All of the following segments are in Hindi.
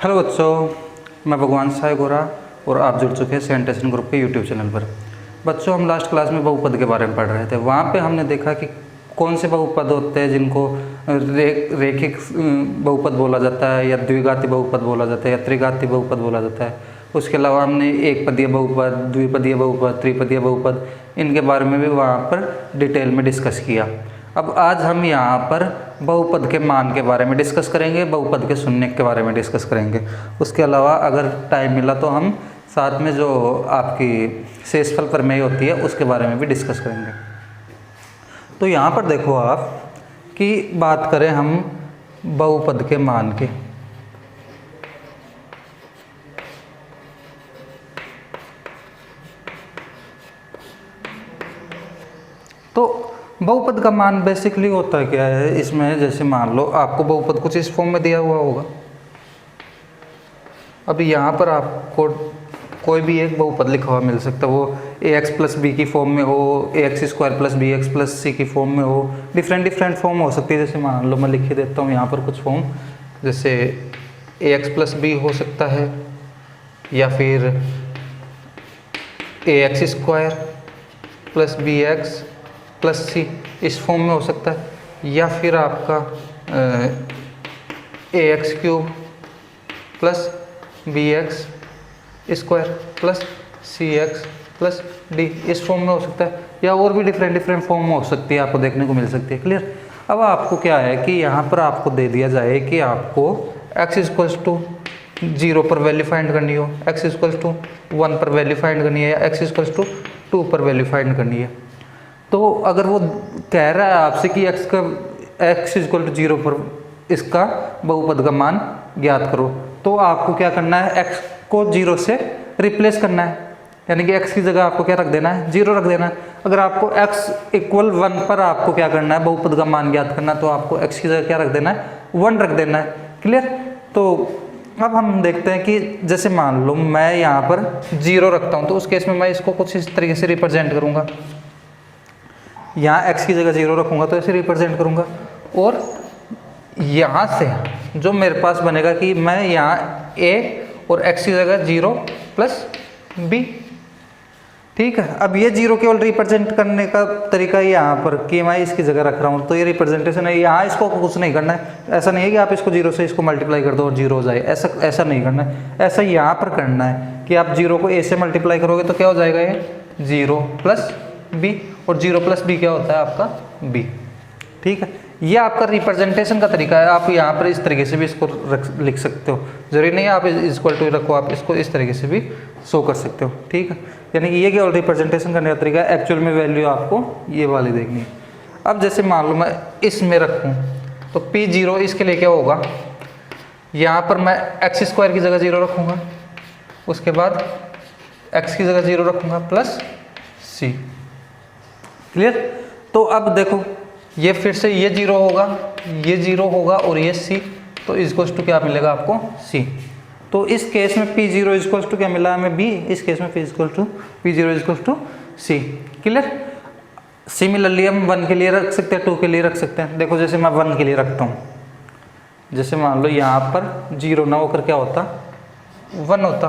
हेलो बच्चों, मैं भगवान साय गोरा और आप जुड़ चुके हैं सेंटेशन ग्रुप के यूट्यूब चैनल पर। बच्चों, हम लास्ट क्लास में बहुपद के बारे में पढ़ रहे थे। वहाँ पे हमने देखा कि कौन से बहुपद होते हैं जिनको रेखिक बहुपद बोला जाता है, या द्विघाती बहुपद बोला जाता है, या त्रिघाती बहुपद बोला जाता है। उसके अलावा हमने एक पदीय बहुपद, द्विपदीय बहुपद, त्रिपदीय बहुपद, इनके बारे में भी वहाँ पर डिटेल में डिस्कस किया। अब आज हम यहाँ पर बहुपद के मान के बारे में डिस्कस करेंगे, बहुपद के शून्य के बारे में डिस्कस करेंगे। उसके अलावा अगर टाइम मिला तो हम साथ में जो आपकी शेषफल प्रमेय होती है उसके बारे में भी डिस्कस करेंगे। तो यहाँ पर देखो आप कि बात करें हम बहुपद के मान के, तो बहुपद का मान बेसिकली होता क्या है। इसमें जैसे मान लो आपको बहुपद कुछ इस फॉर्म में दिया हुआ होगा। अभी यहाँ पर आपको कोई भी एक बहुपद लिखा हुआ मिल सकता है, वो ax प्लस बी की फॉर्म में हो, ax square plus b x plus c की फॉर्म में हो, डिफरेंट फॉर्म हो सकती है। जैसे मान लो मैं लिख के देता हूँ यहाँ पर कुछ फॉर्म, जैसे ax प्लस बी हो सकता है, या फिर ax square plus b x plus c इस फॉर्म में हो सकता है, या फिर आपका a x cube plus b x square plus c x plus d इस फॉर्म में हो सकता है, या और भी डिफरेंट फॉर्म में हो सकती है, आपको देखने को मिल सकती है। क्लियर। अब आपको क्या है कि यहाँ पर आपको दे दिया जाए कि आपको x इक्वल्स टू 0 पर वैल्यू फाइंड करनी हो, x इक्वल्स टू 1 पर वैल्यू फाइंड करनी है, या x इक्वल्स टू 2 पर वैल्यू फाइंड करनी है। तो अगर वो कह रहा है आपसे कि x इक्वल टू 0 पर इसका बहुपद का मान ज्ञात करो, तो आपको क्या करना है, x को 0 से रिप्लेस करना है, यानी कि x की जगह आपको क्या रख देना है, 0 रख देना है। अगर आपको x इक्वल 1 पर आपको क्या करना है, बहुपद का मान ज्ञात करना, तो आपको x की जगह क्या रख देना है, 1 रख देना है। क्लियर। तो अब हम देखते हैं कि जैसे मान लो मैं यहाँ पर 0 रखता हूँ, तो उस केस में मैं इसको कुछ इस तरीके से रिप्रेजेंट करूँगा। यहाँ x की जगह 0 रखूँगा तो ऐसे रिप्रेजेंट करूँगा, और यहाँ से जो मेरे पास बनेगा कि मैं यहाँ a और x की जगह 0 प्लस b। ठीक है। अब ये 0 केवल रिप्रेजेंट करने का तरीका यहाँ पर कि मैं इसकी जगह रख रहा हूँ, तो ये रिप्रेजेंटेशन है। यहाँ इसको कुछ नहीं करना है, ऐसा नहीं है कि आप इसको 0 से इसको मल्टीप्लाई कर दो और 0 हो जाए, ऐसा नहीं करना है। ऐसा यहाँ पर करना है कि आप 0 को a से मल्टीप्लाई करोगे तो क्या हो जाएगा, ये 0 प्लस b, और 0 प्लस बी क्या होता है आपका b। ठीक है। ये आपका रिप्रेजेंटेशन का तरीका है। आप यहाँ पर इस तरीके से भी इसको लिख सकते हो, जरूरी नहीं है आप इक्वल टू रखो, आप इसको इस तरीके से भी शो कर सकते हो। ठीक है। यानी कि ये केवल रिप्रेजेंटेशन करने का तरीका है, एक्चुअल में वैल्यू आपको ये वाली देखनी है। अब जैसे मान लो मैं इसमें रखूँ तो P0 इसके लिए क्या होगा, यहाँ पर मैं x स्क्वायर की जगह 0 रखूँगा, उसके बाद x की जगह 0 रखूँगा प्लस c। क्लियर। तो अब देखो ये फिर से ये 0 होगा, ये 0 होगा, और ये c, तो इक्वल्स टू क्या मिलेगा आपको, c। तो इस केस में P0 इक्वल्स टू क्या मिला हमें, b। इस केस में P0 equals to c। Clear. Similarly हम 1 के लिए रख सकते हैं, 2 के लिए रख सकते हैं। देखो जैसे मैं 1 के लिए रखता हूँ, जैसे मान लो यहाँ पर 0 ना होकर क्या होता, 1 होता,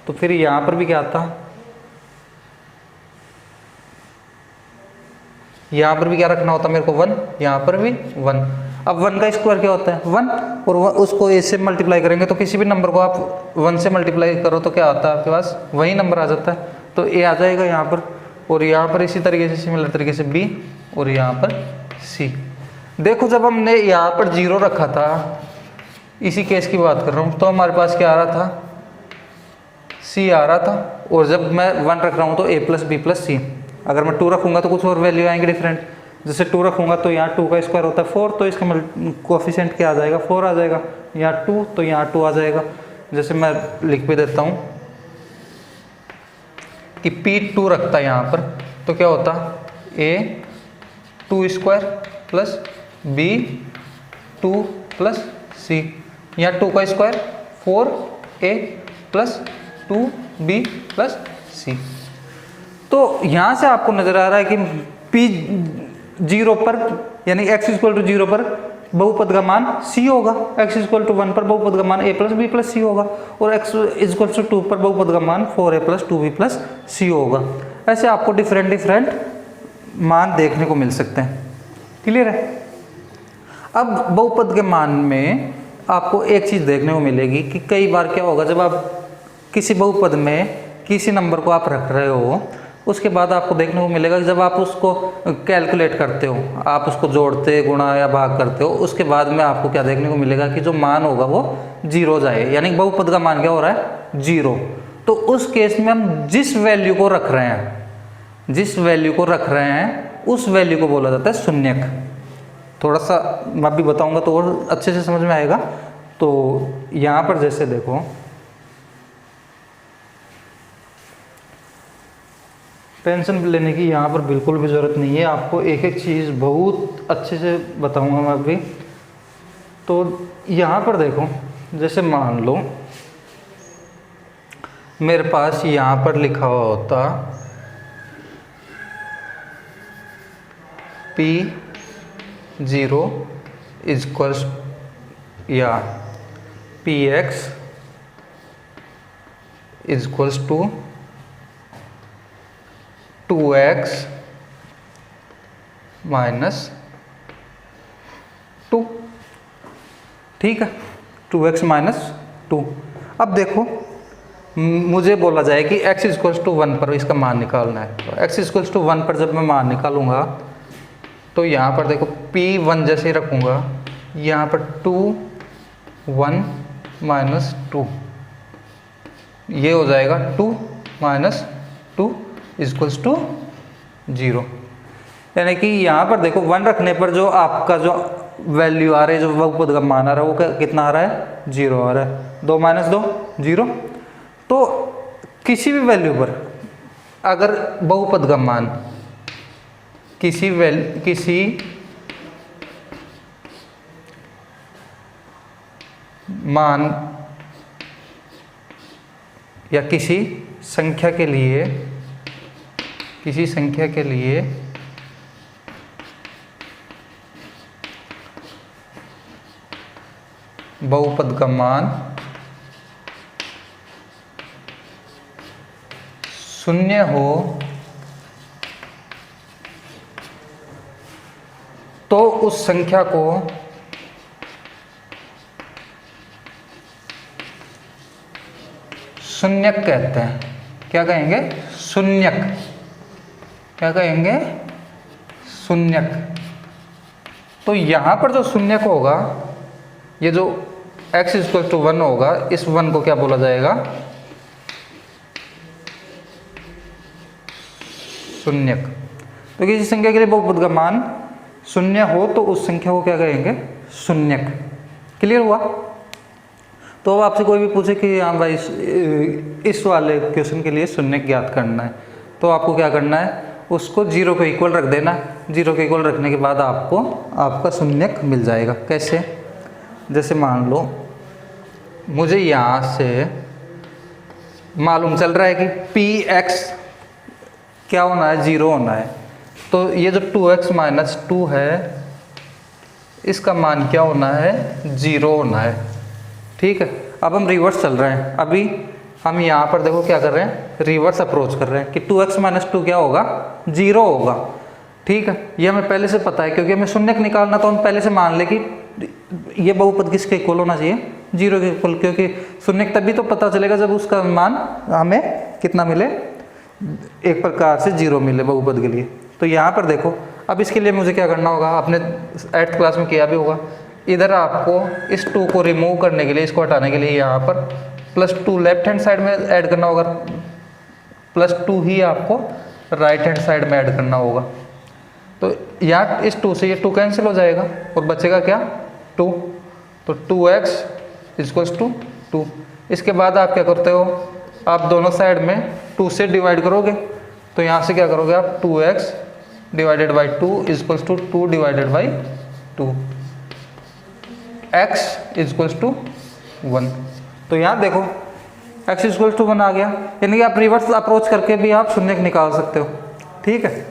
तो फिर यहाँ पर भी क्या आता, यहाँ पर भी क्या रखना होता मेरे को, 1, यहाँ पर भी 1। अब 1 का स्क्वायर क्या होता है, 1, और उसको a से मल्टीप्लाई करेंगे तो किसी भी नंबर को आप 1 से मल्टीप्लाई करो तो क्या आता है आपके पास, वही नंबर आ जाता है, तो a आ जाएगा यहाँ पर। और यहाँ पर इसी तरीके से सिमिलर तरीके से b, और यहाँ पर c। देखो जब हमने यहाँ पर 0 रखा था, इसी केस की बात कर रहा हूँ, तो हमारे पास क्या आ रहा था, c आ रहा था, और जब मैं 1 रख रहा हूँ तो a प्लस बी प्लस सी। अगर मैं 2 रखूँगा तो कुछ और वैल्यू आएंगे डिफरेंट। जैसे 2 रखूँगा तो यहाँ 2 का स्क्वायर होता है 4, तो इसका कोएफिशिएंट क्या आ जाएगा, 4 आ जाएगा। यहाँ 2 तो यहाँ 2 आ जाएगा। जैसे मैं लिख भी देता हूँ कि P2 रखता है यहाँ पर, तो क्या होता, a 2 square plus b 2 plus c। यहाँ 2 का square 4a plus 2b plus c। तो यहाँ से आपको नजर आ रहा है कि P0 पर यानी x इक्वल टू 0 पर बहुपद का मान c होगा, x इक्वल टू 1 पर बहुपद का मान a प्लस बी प्लस सी होगा, और x इक्वल टू 2 पर बहुपद का मान 4a प्लस 2b प्लस सी होगा। ऐसे आपको डिफरेंट मान देखने को मिल सकते हैं। क्लियर है? अब बहुपद के मान में आपको एक चीज़ देखने को मिलेगी कि कई बार क्या होगा, जब आप किसी बहुपद में किसी नंबर को आप रख रहे हो, उसके बाद आपको देखने को मिलेगा कि जब आप उसको कैलकुलेट करते हो, आप उसको जोड़ते गुणा या भाग करते हो, उसके बाद में आपको क्या देखने को मिलेगा कि जो मान होगा वो जीरो जाए, यानी बहुपद का मान क्या हो रहा है, जीरो। तो उस केस में हम जिस वैल्यू को रख रहे हैं उस वैल्यू को बोला जाता है शून्यक। थोड़ा सा मैं भी बताऊंगा तो और अच्छे से समझ में आएगा। तो यहाँ पर जैसे देखो, टेंशन लेने की यहाँ पर बिल्कुल भी ज़रूरत नहीं है, आपको एक एक चीज़ बहुत अच्छे से बताऊंगा मैं अभी। तो यहाँ पर देखो, जैसे मान लो मेरे पास यहाँ पर लिखा हुआ होता P0 इक्वल्स या Px equals to 2x minus 2। ठीक है, 2x माइनस 2। अब देखो मुझे बोला जाए कि x इक्वल्स टू 1 पर इसका मान निकालना है, तो x इक्वल्स टू 1 पर जब मैं मान निकालूंगा तो यहाँ पर देखो P1 जैसे ही रखूँगा, यहाँ पर 2 1 माइनस 2, ये हो जाएगा 2 माइनस 2 इक्वल्स टू 0। यानी कि यहाँ पर देखो 1 रखने पर जो आपका जो वैल्यू आ रही है, जो बहुपद का मान आ रहा है, वो कितना आ रहा है, 0 आ रहा है। 2 माइनस 2 0। तो किसी भी वैल्यू पर अगर बहुपद का मान किसी मान या किसी संख्या के लिए बहुपद का मान शून्य हो तो उस संख्या को शून्यक कहते हैं। क्या कहेंगे, शून्यक। क्या कहेंगे, शून्यक। तो यहाँ पर जो शून्यक होगा, ये जो x इक्वल टू 1 होगा, इस 1 को क्या बोला जाएगा, शून्यक। तो किसी संख्या के लिए बहुपद का मान शून्य हो तो उस संख्या को क्या कहेंगे, शून्यक। क्लियर हुआ? तो अब आपसे कोई भी पूछे कि हाँ भाई इस वाले क्वेश्चन के लिए शून्यक ज्ञात करना है, तो आपको क्या करना है, उसको 0 को इक्वल रख देना। 0 को इक्वल रखने के बाद आपको आपका शून्यक मिल जाएगा। कैसे? जैसे मान लो मुझे यहाँ से मालूम चल रहा है कि Px क्या होना है, 0 होना है। तो ये जो 2x माइनस 2 है, इसका मान क्या होना है, 0 होना है। ठीक है, अब हम रिवर्स चल रहे हैं। अभी हम यहाँ पर देखो क्या कर रहे हैं, रिवर्स अप्रोच कर रहे हैं कि 2x माइनस 2 क्या होगा, 0 होगा। ठीक है, ये हमें पहले से पता है, क्योंकि हमें शून्यक निकालना, तो हम पहले से मान ले कि ये बहुपद किसके इक्वल होना चाहिए, 0 के इक्वल। क्योंकि शून्यक तभी तो पता चलेगा जब उसका मान हमें कितना मिले, एक प्रकार से 0 मिले बहुपद के लिए। तो यहाँ पर देखो, अब इसके लिए मुझे क्या करना होगा, आपने 8th क्लास में किया भी होगा। इधर आपको इस 2 को रिमूव करने के लिए, इसको हटाने के लिए यहाँ पर +2 लेफ्ट हैंड साइड में ऐड करना होगा, +2 ही आपको राइट हैंड साइड में ऐड करना होगा। तो यहाँ इस 2 से ये 2 कैंसिल हो जाएगा और बचेगा क्या, 2। तो 2x इक्वल्स टू 2। इसके बाद आप क्या करते हो, आप दोनों साइड में 2 से डिवाइड करोगे। तो यहाँ से क्या करोगे आप, 2x divided by 2 equals to 2 divided by 2, x equals to 1। तो यहाँ देखो x इक्वल्स टू 1 आ गया, यानी कि आप रिवर्स अप्रोच करके भी आप शून्यक निकाल सकते हो। ठीक है,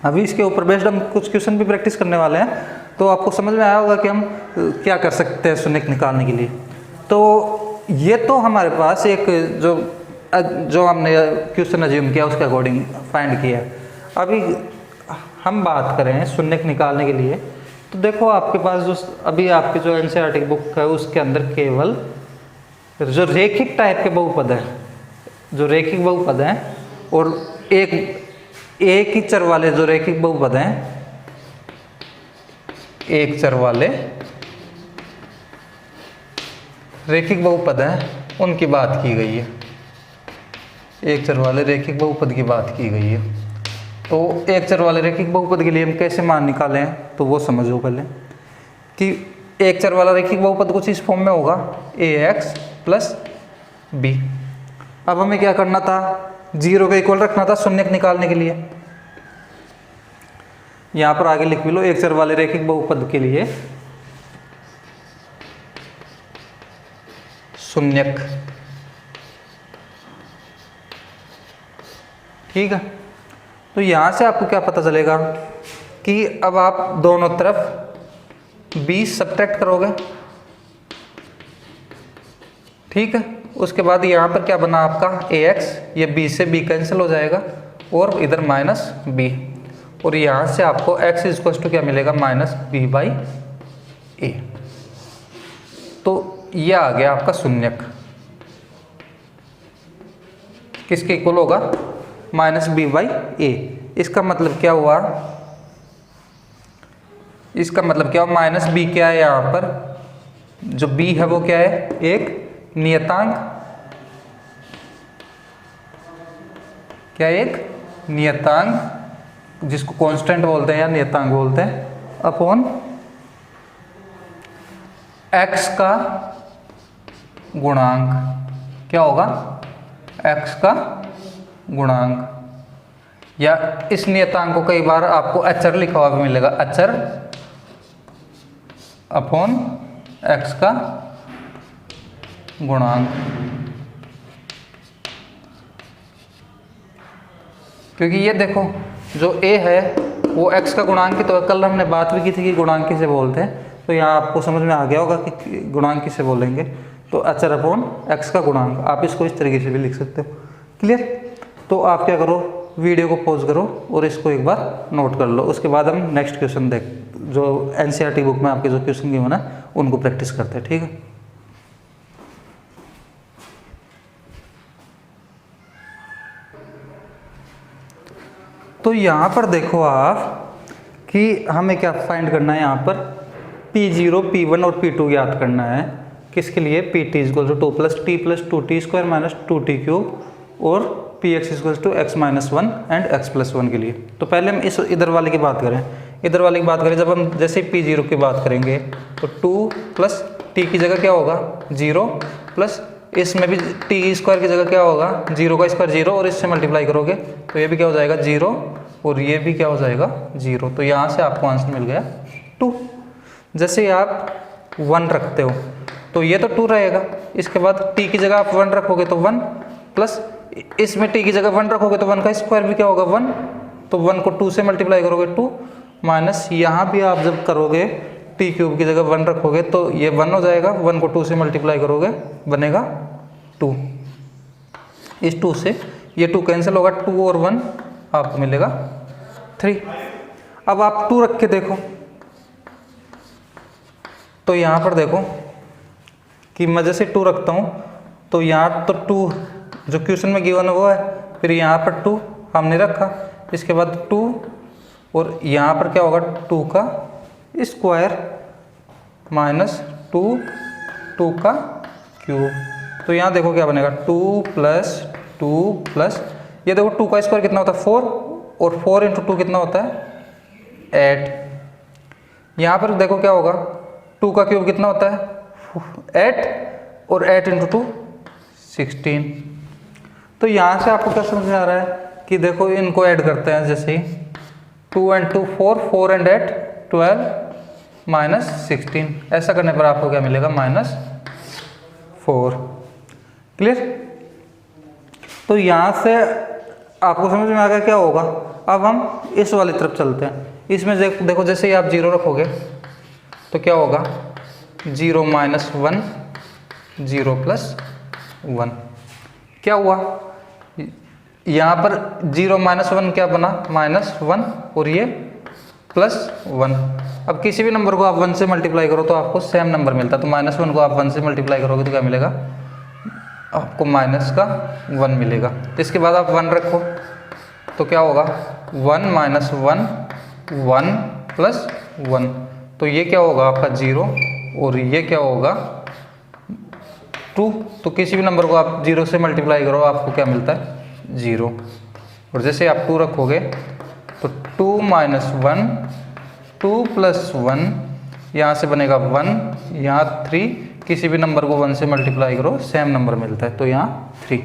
अभी इसके ऊपर बेस्ड हम कुछ क्वेश्चन भी प्रैक्टिस करने वाले हैं। तो आपको समझ में आया होगा कि हम क्या कर सकते हैं शून्य निकालने के लिए। तो ये तो हमारे पास एक जो हमने क्वेश्चन अज्यूम किया उसके अकॉर्डिंग फाइंड किया। अभी हम बात करें शून्य निकालने के लिए, तो देखो आपके पास जो अभी आपकी जो एनसीईआरटी की बुक है उसके अंदर केवल जो रेखिक टाइप के बहुपद हैं, जो रेखिक बहुपद हैं और एक ही चर वाले जो रेखिक बहुपद हैं, एक चर वाले रेखिक बहुपद हैं उनकी बात की गई है। एक चर वाले रेखिक बहुपद की बात की गई है। तो एक चर वाले रेखिक बहुपद के लिए हम कैसे मान निकालें हैं, तो वो समझो पहले कि एक चर वाला रेखिक बहुपद कुछ इस फॉर्म में होगा ax प्लस b। अब हमें क्या करना था, 0 का इक्वल रखना था शून्य निकालने के लिए। यहां पर आगे लिख भी लो, एक चर वाले रेखिक बहुपद के लिए शून्यक। ठीक है, तो यहां से आपको क्या पता चलेगा कि अब आप दोनों तरफ 20 सब्ट्रैक्ट करोगे। ठीक है, उसके बाद यहाँ पर क्या बना आपका ax, ये b से b कैंसिल हो जाएगा और इधर माइनस b, और यहाँ से आपको x इक्वल टू क्या मिलेगा, माइनस b बाई ए। तो ये आ गया आपका शून्यक, किसके इक्वल होगा, माइनस b बाई ए। इसका मतलब क्या हुआ, इसका मतलब क्या हुआ, माइनस b क्या है, यहाँ पर जो b है वो क्या है, एक नियतांक, क्या एक नियतांक जिसको कांस्टेंट बोलते हैं या नियतांक बोलते हैं, अपॉन x का गुणांक। क्या होगा, x का गुणांक, या इस नियतांक को कई बार आपको अचर लिखा हुआ भी मिलेगा, अचर अपॉन x का गुणांक। क्योंकि ये देखो जो a है वो x का गुणांक ही तो है, कल हमने बात भी की थी कि गुणांक किसे बोलते हैं, तो यहाँ आपको समझ में आ गया होगा कि गुणांक किसे बोलेंगे। तो अचर अपॉन x का गुणांक, आप इसको इस तरीके से भी लिख सकते हो। क्लियर। तो आप क्या करो, वीडियो को पॉज करो और इसको एक बार नोट कर लो, उसके बाद हम नेक्स्ट क्वेश्चन जो एनसीईआरटी बुक में आपके जो क्वेश्चन गिवन है उनको प्रैक्टिस करते हैं। ठीक है, तो यहाँ पर देखो आप कि हमें क्या फाइंड करना है, यहाँ पर P0, P1 और P2 याद करना है। किसके लिए, Pt equal to 2 plus T plus 2t square minus 2t cube और Px equal to x minus 1 and x plus 1 के लिए। तो पहले हम इस इधर वाले की बात करें, इधर वाले की बात करें, जब हम जैसे P0 की बात करेंगे तो 2 प्लस t की जगह क्या होगा 0 प्लस इसमें भी t स्क्वायर की जगह क्या होगा 0 का स्क्वायर 0 और इससे मल्टीप्लाई करोगे तो ये भी क्या हो जाएगा 0 और ये भी क्या हो जाएगा 0। तो यहाँ से आपको आंसर मिल गया 2। जैसे आप 1 रखते हो तो ये तो 2 रहेगा, इसके बाद t की जगह आप 1 रखोगे तो 1 प्लस इसमें t की जगह 1 रखोगे तो 1 का स्क्वायर भी क्या होगा 1, तो 1 को 2 से मल्टीप्लाई करोगे 2 माइनस यहाँ भी आप जब करोगे t क्यूब की जगह 1 रखोगे तो ये 1 हो जाएगा, 1 को 2 से मल्टीप्लाई करोगे बनेगा 2, इस 2 से ये 2 कैंसिल होगा, 2 और 1 आपको मिलेगा 3। अब आप 2 रख के देखो तो यहाँ पर देखो कि मैं जैसे 2 रखता हूँ तो यहाँ तो 2 जो क्वेश्चन में गिवन है वो है, फिर यहाँ पर 2 हमने रखा, इसके बाद 2 और यहाँ पर क्या होगा 2 का स्क्वायर माइनस 2 का क्यूब। तो यहाँ देखो क्या बनेगा 2 प्लस ये देखो 2 का स्क्वायर कितना होता है 4 और 4 इंटू 2 कितना होता है 8। यहाँ पर देखो क्या होगा 2 का क्यूब कितना होता है 8 और 8 इंटू 2 16। तो यहाँ से आपको क्या समझ में आ रहा है कि देखो इनको ऐड करते हैं, जैसे 2 and 2 4, 4 and 8 12 माइनस 16, ऐसा करने पर आपको क्या मिलेगा -4। क्लियर। तो यहाँ से आपको समझ में आ गया क्या होगा। अब हम इस वाली तरफ चलते हैं, इसमें देखो जैसे ही आप 0 रखोगे तो क्या होगा 0 माइनस 1 0 प्लस 1। क्या हुआ यहाँ पर 0 माइनस 1 क्या बना -1 और ये +1। अब किसी भी नंबर को आप 1 से मल्टीप्लाई करो तो आपको सेम नंबर मिलता है। तो -1 को आप 1 से मल्टीप्लाई करोगे तो क्या मिलेगा आपको -1 मिलेगा। तो इसके बाद आप 1 रखो तो क्या होगा 1 माइनस 1 1 प्लस 1। तो ये क्या होगा आपका 0 और ये क्या होगा 2। तो किसी भी नंबर को आप 0 से मल्टीप्लाई करो आपको क्या मिलता है 0। और जैसे आप 2 रखोगे तो 2 माइनस 1 2 प्लस 1, यहाँ से बनेगा 1, यहाँ 3। किसी भी नंबर को 1 से मल्टीप्लाई करो सेम नंबर मिलता है, तो यहाँ 3।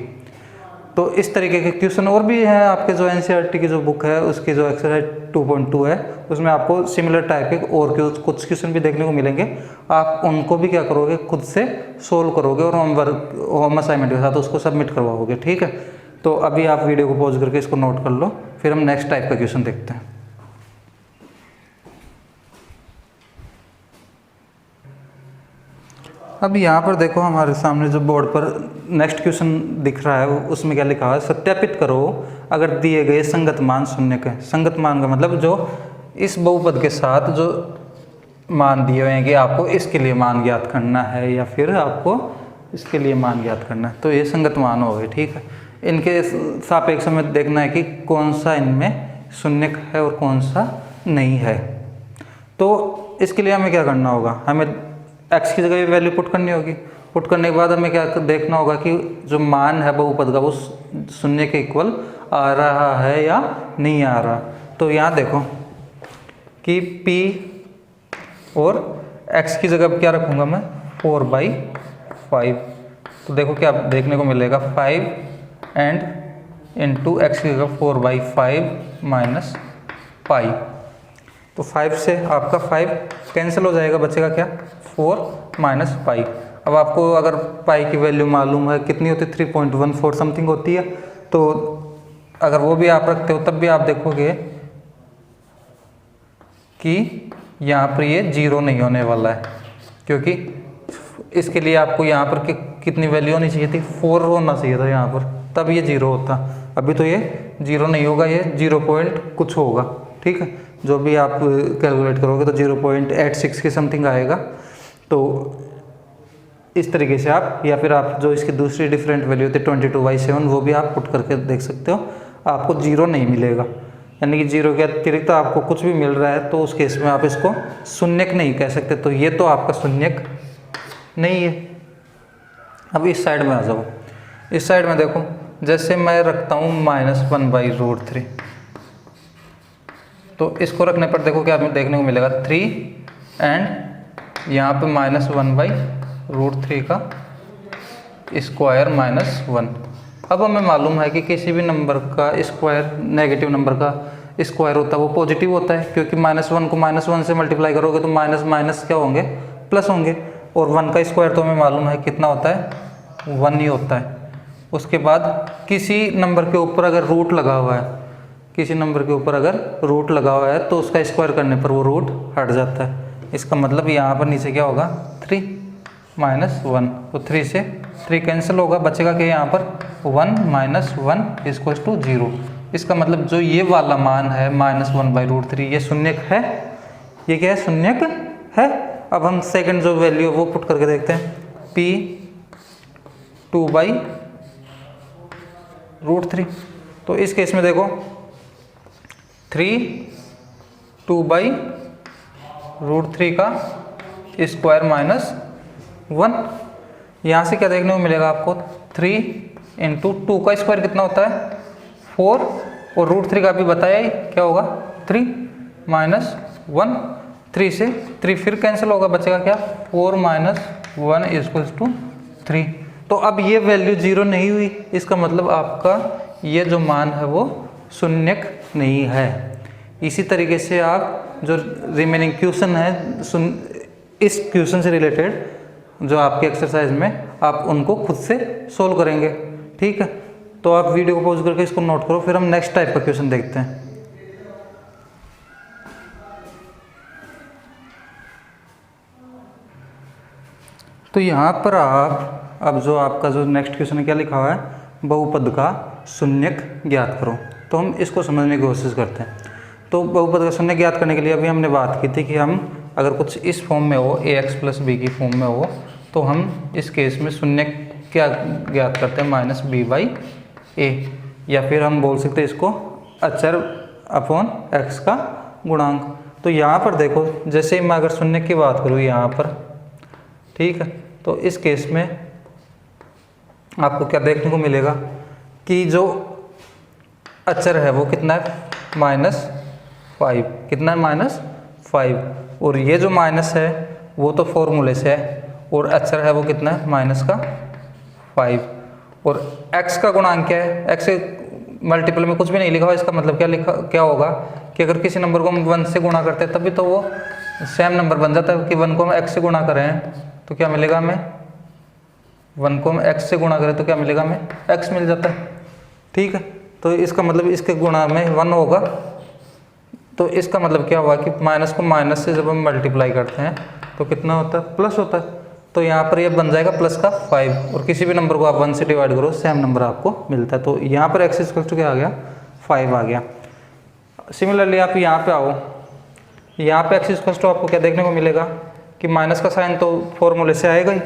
तो इस तरीके के क्वेश्चन और भी हैं आपके जो एनसीईआरटी की जो बुक है उसकी जो एक्सरसाइज 2.2 है उसमें आपको सिमिलर टाइप के और कुछ क्वेश्चन भी देखने को मिलेंगे। आप उनको भी क्या करोगे खुद से सोल्व करोगे और होम असाइनमेंट के साथ उसको सबमिट करवाओगे। ठीक है, तो अभी आप वीडियो को पॉज करके इसको नोट कर लो, फिर हम नेक्स्ट टाइप का क्वेश्चन देखते हैं। अब यहाँ पर देखो हमारे सामने जो बोर्ड पर नेक्स्ट क्वेश्चन दिख रहा है उसमें क्या लिखा है, सत्यापित करो अगर दिए गए संगत मान शून्य के। संगत मान का मतलब जो इस बहुपद के साथ जो मान दिए हुए हैं कि आपको इसके लिए मान ज्ञात करना है या फिर आपको इसके लिए मान ज्ञात करना है, तो ये संगत मान हो गए। ठीक है, इनके सापेक्ष में देखना है कि कौन सा इनमें शून्य है और कौन सा नहीं है। तो इसके लिए हमें क्या करना होगा, हमें x की जगह वैल्यू पुट करनी होगी। पुट करने के बाद हमें क्या देखना होगा कि जो मान है बहुपद का वो शून्य के इक्वल आ रहा है या नहीं आ रहा। तो यहाँ देखो कि p और x की जगह क्या रखूँगा मैं 4/5। तो देखो क्या देखने को मिलेगा 5 एंड इंटू एक्स की जगह 4/5 माइनस पाई। तो 5 से आपका 5 कैंसिल हो जाएगा, बचेगा क्या 4 माइनस पाई। अब आपको अगर पाई की वैल्यू मालूम है कितनी होती है 3.14 समथिंग होती है, तो अगर वो भी आप रखते हो तब भी आप देखोगे कि यहाँ पर ये 0 नहीं होने वाला है, क्योंकि इसके लिए आपको यहाँ पर कितनी वैल्यू होनी चाहिए थी 4 होना चाहिए था यहाँ पर, तब ये 0 होता। अभी तो ये 0 नहीं होगा, ये 0 पॉइंट कुछ होगा। ठीक है, जो भी आप कैलकुलेट करोगे तो 0.86 के समथिंग आएगा। तो इस तरीके से आप, या फिर आप जो इसकी दूसरी डिफरेंट वैल्यू होती है 22/7 वो भी आप पुट करके देख सकते हो, आपको 0 नहीं मिलेगा। यानी कि 0 के अतिरिक्त आपको कुछ भी मिल रहा है तो उस केस में आप इसको शून्यक नहीं कह सकते। तो ये तो आपका शून्यक नहीं है। अब इस साइड में आ जाओ। इस साइड में देखो, जैसे मैं रखता हूँ -1/√3, तो इसको रखने पर देखो क्या देखने को मिलेगा 3 एंड यहाँ पे -1/√3 का स्क्वायर -1। अब हमें मालूम है कि किसी भी नंबर का स्क्वायर, नेगेटिव नंबर का स्क्वायर होता है वो पॉजिटिव होता है, क्योंकि -1 को -1 से मल्टीप्लाई करोगे तो माइनस माइनस क्या होंगे प्लस होंगे। और 1 का स्क्वायर तो हमें मालूम है कितना होता है 1 ही होता है। उसके बाद किसी नंबर के ऊपर अगर रूट लगा हुआ है, किसी नंबर के ऊपर अगर रूट लगा हुआ है तो उसका स्क्वायर करने पर वो रूट हट जाता है। इसका मतलब यहाँ पर नीचे क्या होगा 3 माइनस 1, तो 3 से 3 कैंसिल होगा, बचेगा कि यहाँ पर 1 माइनस 1 इक्वल्स टू 0। इसका मतलब जो ये वाला मान है -1/√3 ये शून्यक है। ये क्या है शून्यक है। अब हम सेकंड जो वैल्यू है वो पुट करके देखते हैं, p 2/√3। तो इस केस में देखो 3 2/√3 का स्क्वायर -1। यहाँ से क्या देखने को मिलेगा आपको 3 इंटू 2 का स्क्वायर कितना होता है 4, और √3 का भी बताया ही क्या होगा 3 माइनस 1। 3 से 3 फिर कैंसिल होगा, बचेगा क्या 4 माइनस 1 इक्वल्स टू 3। तो अब ये वैल्यू 0 नहीं हुई, इसका मतलब आपका ये जो मान है वो शून्यक नहीं है। इसी तरीके से आप जो रिमेनिंग क्वेश्चन है इस क्वेश्चन से रिलेटेड जो आपके एक्सरसाइज में आप उनको खुद से सोल्व करेंगे। ठीक है, तो आप वीडियो को पॉज करके इसको नोट करो, फिर हम नेक्स्ट टाइप का क्वेश्चन देखते हैं। तो यहाँ पर आप अब जो आपका जो नेक्स्ट क्वेश्चन क्या लिखा हुआ है, बहुपद का शून्यक ज्ञात करो। तो हम इसको समझने की कोशिश करते हैं। तो बहुपद का शून्य ज्ञात करने के लिए अभी हमने बात की थी कि हम अगर कुछ इस फॉर्म में हो, ax + b की फॉर्म में हो, तो हम इस केस में शून्य क्या ज्ञात करते हैं, -b/a, या फिर हम बोल सकते हैं इसको अचर अपॉन x का गुणांक। तो यहाँ पर देखो, जैसे मैं अगर शून्य की बात करूँ यहाँ पर, ठीक है, तो इस केस में आपको क्या देखने को मिलेगा कि जो अचर है वो कितना है, -5, कितना है, -5, और ये जो माइनस है वो तो फॉर्मूले से है, और अचर है वो कितना है, -5, और x का गुणांक क्या है, x के मल्टीपल में कुछ भी नहीं लिखा हुआ। इसका मतलब क्या होगा कि अगर किसी नंबर को हम 1 से गुणा करते हैं तभी तो वो सेम नंबर बन जाता है। कि 1 को हम x से गुणा करें तो क्या मिलेगा हमें, 1 को हम x से गुणा करें तो क्या मिलेगा हमें, x मिल जाता है, ठीक है। तो इसका मतलब इसके गुणा में 1 होगा। तो इसका मतलब क्या हुआ कि माइनस को माइनस से जब हम मल्टीप्लाई करते हैं तो कितना होता है, प्लस होता है। तो यहाँ पर ये बन जाएगा प्लस का 5, और किसी भी नंबर को आप 1 से डिवाइड करो सेम नंबर आपको मिलता है। तो यहाँ पर x = क्या आ गया, 5 आ गया। सिमिलरली आप यहाँ पे आओ, यहाँ पे x = आपको क्या देखने को मिलेगा कि माइनस का साइन तो फॉर्मूले से आएगा ही,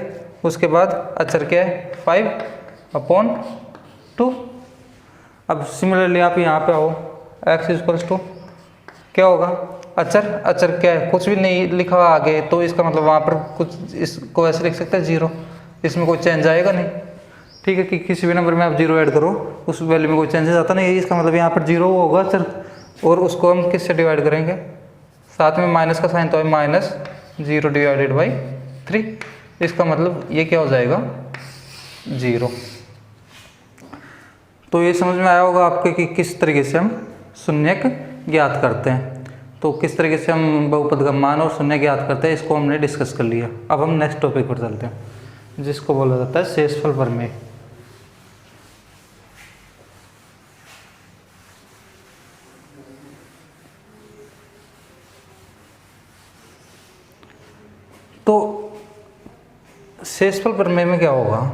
उसके बाद अचर क्या है, 5/2। अब सिमिलरली आप यहाँ पे आओ, x = क्या होगा, अचर क्या है, कुछ भी नहीं लिखा हुआ आगे, तो इसका मतलब वहाँ पर कुछ, इसको ऐसे लिख सकते हैं 0, इसमें कोई चेंज आएगा नहीं, ठीक है। कि किसी भी नंबर में आप 0 ऐड करो उस वैल्यू में कोई चेंजेस आता नहीं, इसका मतलब यहाँ पर 0 होगा अचर। और उसको हम किससे डिवाइड करेंगे, साथ में माइनस का साइन तो है, -0/3, इसका मतलब ये क्या हो जाएगा, 0। तो ये समझ में आया होगा आपके कि किस तरीके से हम शून्यक ज्ञात करते हैं। तो किस तरीके से हम बहुपद का मान और शून्य ज्ञात करते हैं, इसको हमने डिस्कस कर लिया। अब हम नेक्स्ट टॉपिक पर चलते हैं, जिसको बोला जाता है शेषफल प्रमेय। तो शेषफल प्रमेय में क्या होगा,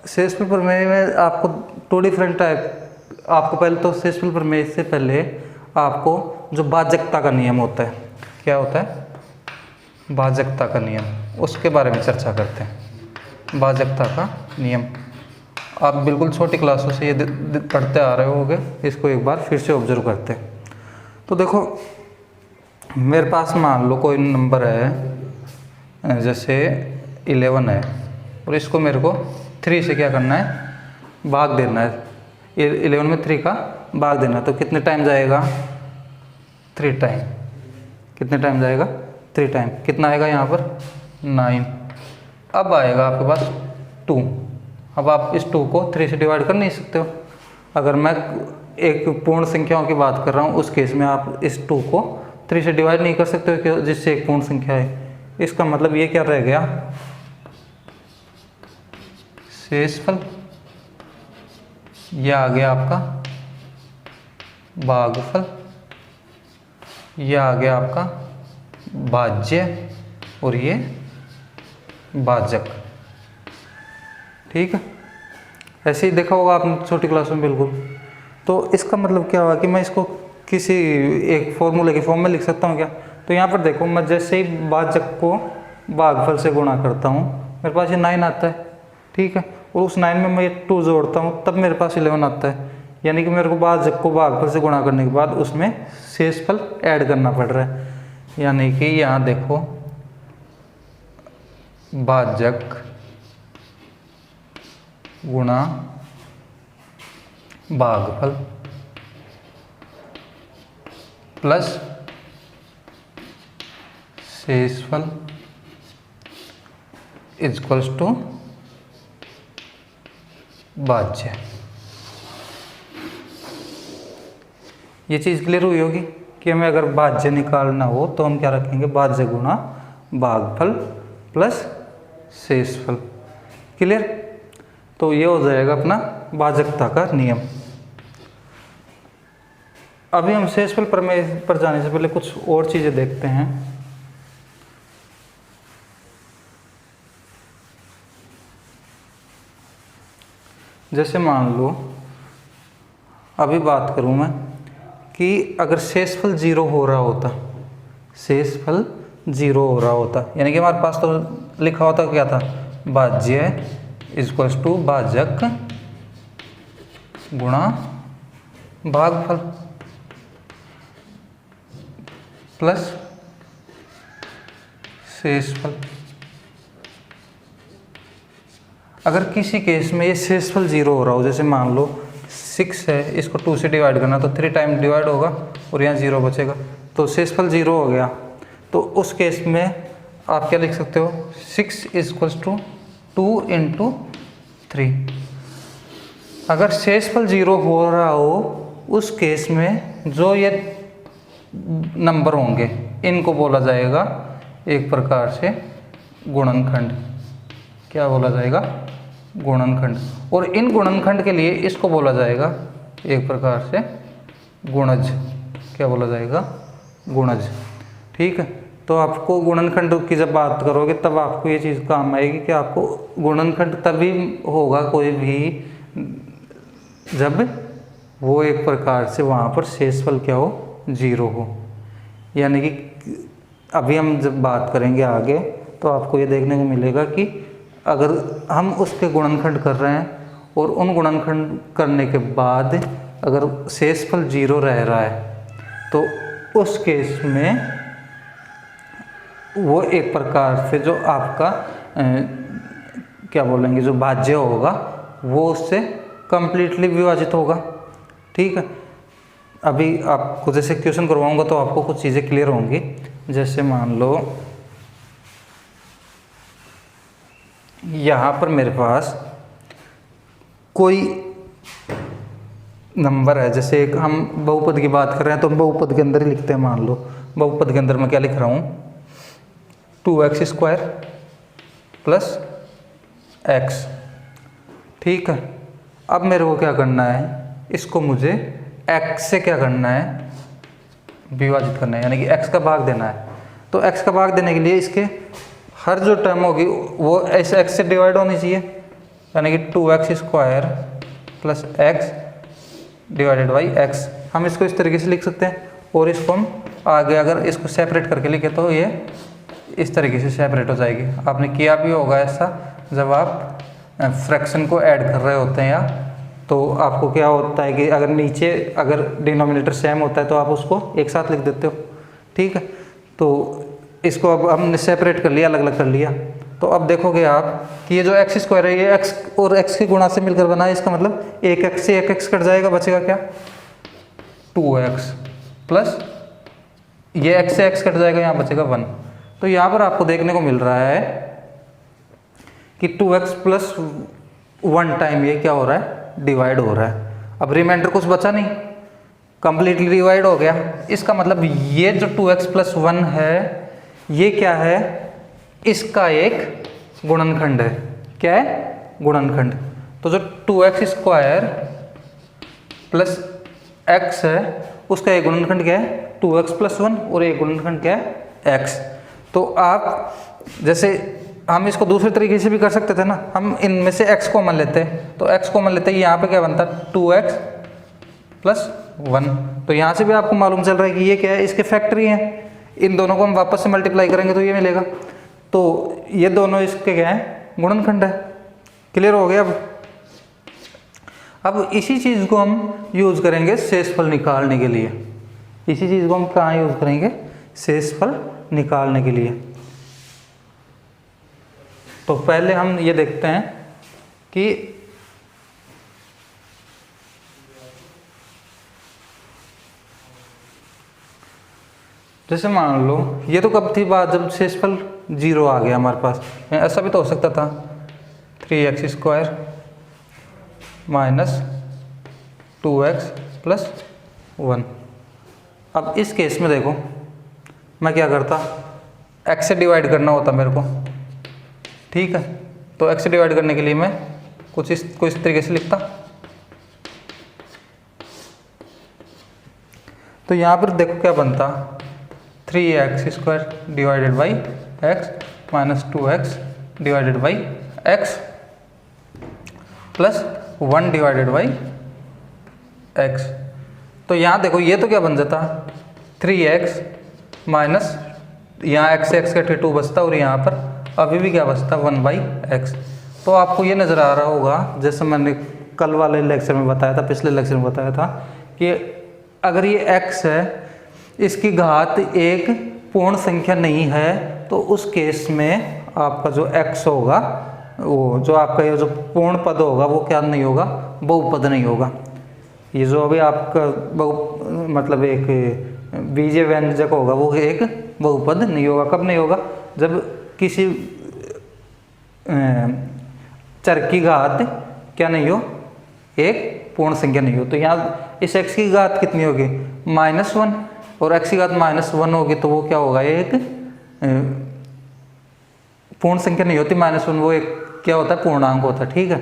शेषफल प्रमेय में आपको 2 डिफरेंट टाइप, आपको पहले तो शेषफल प्रमेय से पहले आपको जो भाजकता का नियम होता है, क्या होता है, भाजकता का नियम, उसके बारे में चर्चा करते हैं। भाजकता का नियम आप बिल्कुल छोटी क्लासों से ये पढ़ते आ रहे होगे, इसको एक बार फिर से ऑब्जर्व करते हैं। तो देखो, मेरे पास मान लो कोई नंबर है, जैसे 11 है, और इसको मेरे को 3 से क्या करना है, भाग देना है। 11 में 3 का भाग देना है, तो कितने टाइम जाएगा, 3 टाइम। कितने टाइम जाएगा, 3 टाइम। कितना आएगा यहाँ पर, 9। अब आएगा आपके पास 2। अब आप इस 2 को 3 से डिवाइड कर नहीं सकते हो। अगर मैं एक पूर्ण संख्याओं की बात कर रहा हूँ, उस केस में आप इस 2 को 3 से डिवाइड नहीं कर सकते हो, कि जिससे एक पूर्ण संख्या है। इसका मतलब ये क्या रह गया, शेषफल। यह आ गया आपका भागफल, यह आ गया आपका भाज्य, और ये भाजक, ठीक है। ऐसे ही देखा होगा आपने छोटी क्लास में बिल्कुल। तो इसका मतलब क्या हुआ कि मैं इसको किसी एक फॉर्मूले की फॉर्म में लिख सकता हूँ क्या। तो यहाँ पर देखो, मैं जैसे ही भाजक को भागफल से गुणा करता हूँ, मेरे पास ये 9 आता है, ठीक है। और उस 9 में मैं ये 2 जोड़ता हूँ, तब मेरे पास 11 आता है। यानी कि मेरे को भाजक को भागफल से गुणा करने के बाद उसमें शेषफल ऐड करना पड़ रहा है। यानी कि यहाँ देखो, भाजक गुणा भागफल प्लस शेषफल इक्वल्स टू भाज्य। ये चीज़ क्लियर हुई होगी कि हमें अगर भाज्य निकालना हो तो हम क्या रखेंगे, भाज्य गुणा भागफल प्लस शेषफल। क्लियर। तो ये हो जाएगा अपना भाजकता का नियम। अभी हम शेषफल प्रमेय पर जाने से पहले कुछ और चीज़ें देखते हैं। जैसे मान लो अभी बात करूं मैं कि अगर शेषफल 0 हो रहा होता, शेषफल 0 हो रहा होता, यानी कि हमारे पास तो लिखा होता क्या था, भाज्य इक्वल्स टू भाजक गुणा भागफल प्लस शेषफल। अगर किसी केस में ये शेषफल 0 हो रहा हो, जैसे मान लो 6 है, इसको 2 से डिवाइड करना तो 3 टाइम डिवाइड होगा और यहाँ 0 बचेगा, तो शेषफल 0 हो गया। तो उस केस में आप क्या लिख सकते हो, 6 इक्वल्स टू 2 इंटू 3। अगर शेषफल 0 हो रहा हो उस केस में जो ये नंबर होंगे इनको बोला जाएगा एक प्रकार से गुणनखंड। क्या बोला जाएगा, गुणनखंड। और इन गुणनखंड के लिए इसको बोला जाएगा एक प्रकार से गुणज। क्या बोला जाएगा, गुणज। ठीक है, तो आपको गुणनखंड की जब बात करोगे तब आपको ये चीज़ काम आएगी कि आपको गुणनखंड तभी होगा कोई भी जब वो एक प्रकार से वहाँ पर शेषफल क्या हो, 0 हो। यानी कि अभी हम जब बात करेंगे आगे तो आपको ये देखने को मिलेगा कि अगर हम उसके गुणनखंड कर रहे हैं और उन गुणनखंड करने के बाद अगर शेषफल 0 रह रहा है तो उस केस में वो एक प्रकार से जो आपका क्या बोलेंगे, जो भाज्य होगा वो उससे कंप्लीटली विभाजित होगा। ठीक है, अभी आपको जैसे क्वेश्चन करवाऊंगा तो आपको कुछ चीज़ें क्लियर होंगी। जैसे मान लो यहाँ पर मेरे पास कोई नंबर है, जैसे एक हम बहुपद की बात कर रहे हैं तो हम बहुपद के अंदर ही लिखते हैं। मान लो बहुपद के अंदर मैं क्या लिख रहा हूँ, 2x² प्लस x। ठीक है, अब मेरे को क्या करना है, इसको मुझे x से क्या करना है, विभाजित करना है, यानी कि x का भाग देना है। तो x का भाग देने के लिए इसके हर जो टर्म होगी वो ऐसे x से डिवाइड होनी चाहिए, यानी कि 2x² plus x divided by x। हम इसको इस तरीके से लिख सकते हैं और इसको हम आगे अगर इसको सेपरेट करके लिखे तो ये इस तरीके से सेपरेट हो जाएगी। आपने किया भी होगा ऐसा जब आप फ्रैक्शन को ऐड कर रहे होते हैं, या तो आपको क्या होता है कि अगर नीचे अगर डिनोमिनेटर सेम होता है तो आप उसको एक साथ लिख देते हो। ठीक है, तो इसको अब हमने सेपरेट कर लिया, अलग अलग कर लिया। तो अब देखोगे आप कि ये जो x² है ये x और x के गुणा से मिलकर बना है, इसका मतलब एक x से एक x कट जाएगा, बचेगा क्या, 2x प्लस ये x से x कट जाएगा, यहाँ बचेगा 1। तो यहाँ पर आपको देखने को मिल रहा है कि 2x प्लस 1 टाइम ये क्या हो रहा है, डिवाइड हो रहा है। अब रिमाइंडर कुछ बचा नहीं, कंप्लीटली डिवाइड हो गया। इसका मतलब ये जो 2x प्लस 1 है ये क्या है, इसका एक गुणनखंड है। क्या है, गुणनखंड। तो जो 2x² प्लस x है उसका एक गुणनखंड क्या है, 2x प्लस 1, और एक गुणनखंड क्या है, x। तो आप जैसे हम इसको दूसरे तरीके से भी कर सकते थे ना, हम इनमें से x कॉमन लेते हैं, तो x कॉमन लेते हैं, यहाँ पे क्या बनता है 2x प्लस 1। तो यहाँ से भी आपको मालूम चल रहा है कि ये क्या है, इसके फैक्टरी हैं। इन दोनों को हम वापस से मल्टीप्लाई करेंगे तो ये मिलेगा। तो ये दोनों इसके क्या है, गुणनखंड है। क्लियर हो गया। अब इसी चीज़ को हम यूज़ करेंगे शेषफल निकालने के लिए। इसी चीज़ को हम कहाँ यूज़ करेंगे, शेषफल निकालने के लिए। तो पहले हम ये देखते हैं कि जैसे मान लो ये तो कब थी बात, जब शेषफल 0 आ गया हमारे पास। ऐसा भी तो हो सकता था 3x² माइनस 2x प्लस 1। अब इस केस में देखो मैं क्या करता, x से डिवाइड करना होता मेरे को। ठीक है, तो x से डिवाइड करने के लिए मैं कुछ इस तरीके से लिखता। तो यहाँ पर देखो क्या बनता, 3x² divided by x minus 2x divided by x plus 1 divided by x। तो यहाँ देखो ये तो क्या बन जाता, 3x माइनस यहाँ x से x कटे 2 बचता और यहाँ पर अभी भी क्या बचता 1/x। तो आपको ये नज़र आ रहा होगा, जैसे मैंने कल वाले लेक्चर में बताया था, पिछले लेक्चर में बताया था कि अगर ये x है, इसकी घात एक पूर्ण संख्या नहीं है, तो उस केस में आपका जो x होगा, वो जो आपका ये जो पूर्ण पद होगा वो क्या नहीं होगा, बहुपद नहीं होगा। ये जो अभी आपका मतलब एक बीजीय व्यंजक होगा वो एक बहुपद नहीं होगा। कब नहीं होगा, जब किसी चर की घात क्या नहीं हो, एक पूर्ण संख्या नहीं हो। तो यहाँ इस x की घात कितनी होगी, -1, और x की घात -1 होगी तो वो क्या होगा, एक पूर्ण संख्या नहीं होती। -1 वो एक क्या होता है, पूर्णांक होता है। ठीक है,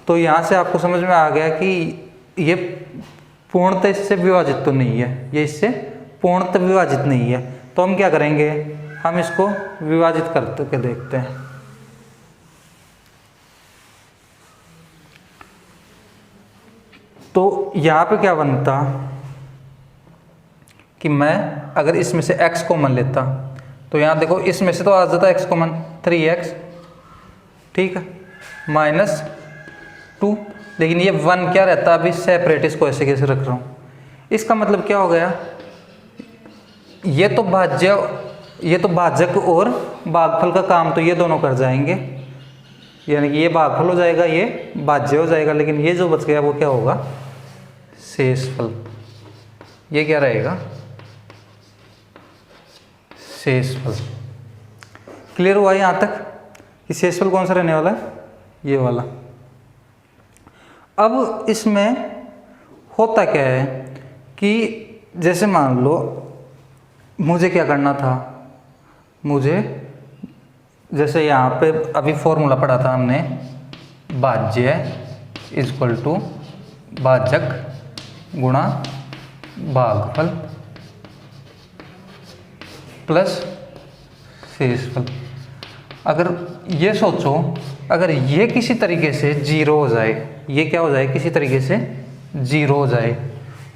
तो यहाँ से आपको समझ में आ गया कि ये पूर्णतः इससे विभाजित तो नहीं है, ये इससे पूर्णतः विभाजित नहीं है। तो हम क्या करेंगे, हम इसको विभाजित करके देखते हैं। तो यहाँ पे क्या बनता कि मैं अगर इसमें से x कॉमन लेता, तो यहाँ देखो इसमें से तो आ जाता x कॉमन 3x, ठीक है, -2, लेकिन ये 1 क्या रहता, अभी सेपरेट इसको ऐसे कैसे रख रहा हूँ। इसका मतलब क्या हो गया, ये तो भाजक और भागफल का काम तो ये दोनों कर जाएंगे, यानी कि ये भागफल हो जाएगा, ये भाज्य हो जाएगा, लेकिन ये जो बच गया वो क्या होगा, शेषफल। ये क्या रहेगा, शेषफल। क्लियर हुआ यहाँ तक कि शेषफल कौन सा रहने वाला है, ये वाला। अब इसमें होता क्या है कि जैसे मान लो मुझे क्या करना था, मुझे जैसे यहाँ पे अभी फॉर्मूला पढ़ा था हमने, भाज्य इक्वल टू भाजक गुणा भागफल प्लस शेषफल। अगर ये सोचो, अगर ये किसी तरीके से 0 हो जाए, ये क्या हो जाए, किसी तरीके से 0 हो जाए,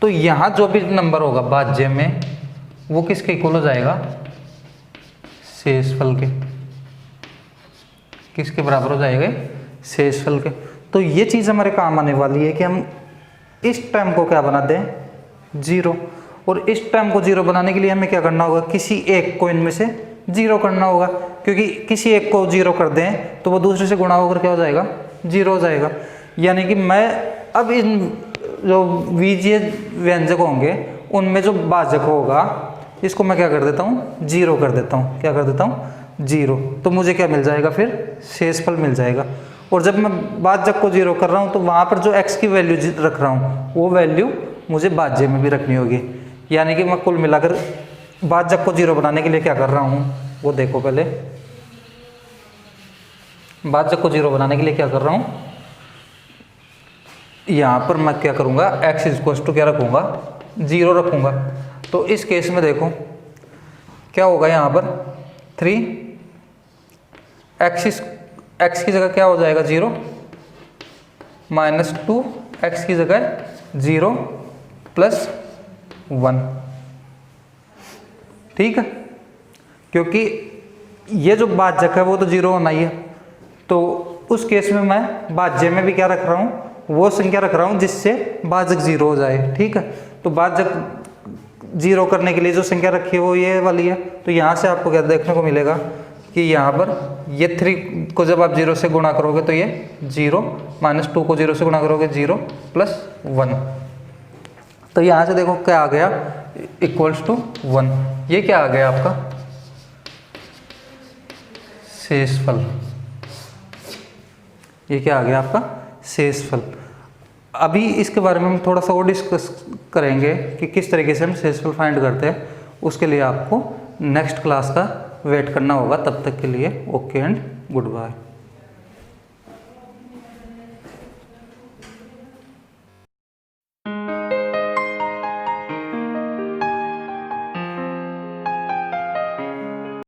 तो यहाँ जो भी नंबर होगा भाज्य में वो किसके इक्वल हो जाएगा, शेषफल के। किसके बराबर हो जाएगा, शेषफल के। तो ये चीज़ हमारे काम आने वाली है कि हम इस टर्म को क्या बना दें, 0, और इस टर्म को 0 बनाने के लिए हमें क्या करना होगा, किसी एक को इनमें से 0 करना होगा, क्योंकि किसी एक को 0 कर दें तो वो दूसरे से गुणा होकर क्या हो जाएगा, 0 हो जाएगा। यानी कि मैं अब इन जो बीजीय व्यंजक होंगे उनमें जो भाजक होगा इसको मैं क्या कर देता हूँ, 0 कर देता हूँ। क्या कर देता हूँ, 0। तो मुझे क्या मिल जाएगा, फिर शेषफल मिल जाएगा। और जब मैं भाजक को 0 कर रहा हूँ तो वहाँ पर जो x की वैल्यू रख रहा हूँ वो वैल्यू मुझे भाज्य में भी रखनी होगी। यानी कि मैं कुल मिलाकर भाजक को 0 बनाने के लिए क्या कर रहा हूँ, वो देखो पहले। भाजक को 0 बनाने के लिए क्या कर रहा हूँ, यहाँ पर मैं क्या करूँगा, x इक्वल टू क्या रखूँगा, 0 रखूँगा। तो इस केस में देखो क्या होगा, यहाँ पर 3x की जगह क्या हो जाएगा, 0, -2x की जगह 0 प्लस 1। ठीक है, क्योंकि ये जो भाजक है वो तो 0 होना ही है। तो उस केस में मैं भाज्य में भी क्या रख रहा हूँ, वो संख्या रख रहा हूँ जिससे भाजक 0 हो जाए। ठीक है, तो भाजक 0 करने के लिए जो संख्या रखी है वो ये वाली है। तो यहाँ से आपको क्या देखने को मिलेगा कि यहाँ पर ये 3 को जब आप 0 से गुणा करोगे तो ये 0, -2 को 0 से गुणा करोगे 0 प्लस 1। तो यहाँ से देखो क्या आ गया, इक्वल्स टू 1। ये क्या आ गया आपका, शेषफल। ये क्या आ गया आपका, शेषफल। अभी इसके बारे में हम थोड़ा सा और डिस्कस करेंगे कि किस तरीके से हम शेषफल फाइंड करते हैं। उसके लिए आपको नेक्स्ट क्लास का वेट करना होगा। तब तक के लिए ओके एंड गुड बाय।